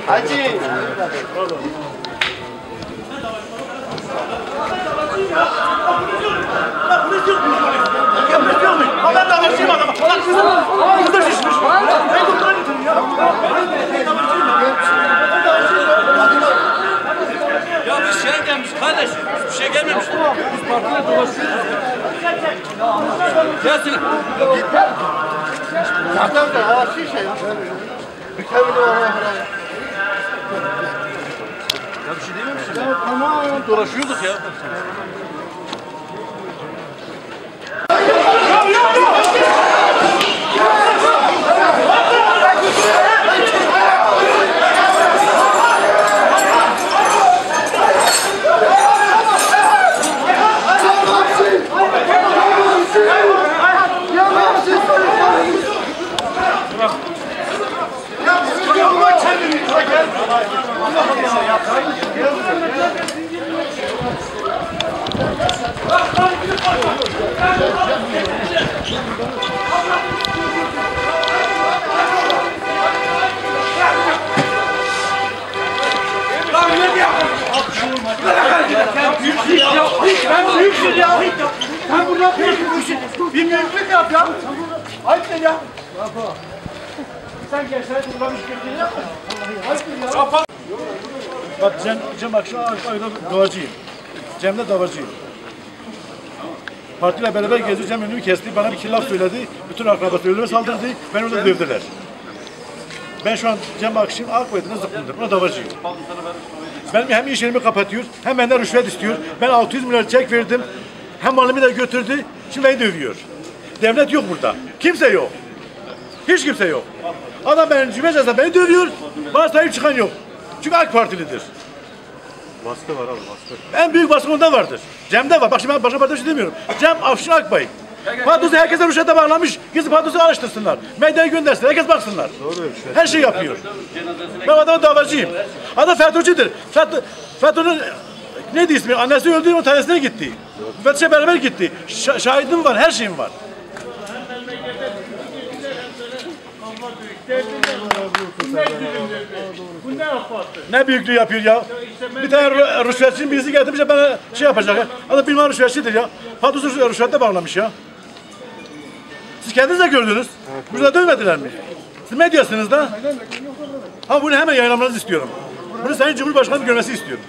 Hacı. Ben davetçiyim adama. Burada şişmiş. Ben kurtarın için ya. Ya biz şey gelmiş kardeşim. Bir şey gelmemiş. Biz partiyle dolaşıyoruz. Gelsin. Zaten de hava şişe ya. Bir kere de oraya buraya. Ya bir şey dememişsin. Ya tamam dolaşıyorduk ya. Ben büyüksün ya. Sen burada yapıyorsun bu işi. Bir büyüklük yap ya. Ayıp ne ya? Sen gelseydin buradan iş götürün yapma. Ayıp ya. Bak Cem akşam ayda davacıyım. Cem'de davacıyım. Partiyle beraber geziyor. Cem önümü kesti. Bana bir iki laf söyledi. Bütün akrabası ölüme saldırdı. Beni orada dövdüler. Ben şu an Cem akşam Akbay'da zıkkındır. Buna davacıyım. Benim hem iş yerimi kapatıyor, hem benden rüşvet istiyor. Ben 600 milyar çek verdim. Hem malımı da götürdü. Şimdi beni dövüyor. Devlet yok burada. Kimse yok. Hiç kimse yok. Adam beni cümle beni dövüyor. Bana sahip çıkan yok. Çünkü AK Partilidir. Baskı var abi, baskı. En büyük baskı onda vardır. Cem'de var. Bak şimdi ben başka parti bir şey demiyorum. Cem Afşin Akbay. Padosu herkese rüşvete bağlamış. Gizli padosu araştırsınlar. Medyayı göndersinler. Herkes baksınlar. Doğru. Her şey yapıyor. Ben adamın davacıyım. Adam FETÖ'cüdür. FETÖ'nün neydi ismi? Annesi öldü, o tanesine gitti. Müfettişe beraber gitti. Şahidim var, her şeyim var. Ne büyüklüğü yapıyor ya? Bir tane rüşvetçinin birisi getirmiş bana şey yapacak. Adam bilmem rüşvetçidir ya. Padosu rüşvette bağlamış ya. Siz kendiniz de gördünüz. Burada dövmediler mi? Siz medyasınız da. Ha bunu hemen yayınlamanızı istiyorum. Bunu Sayın Cumhurbaşkanı görmesi istiyorum.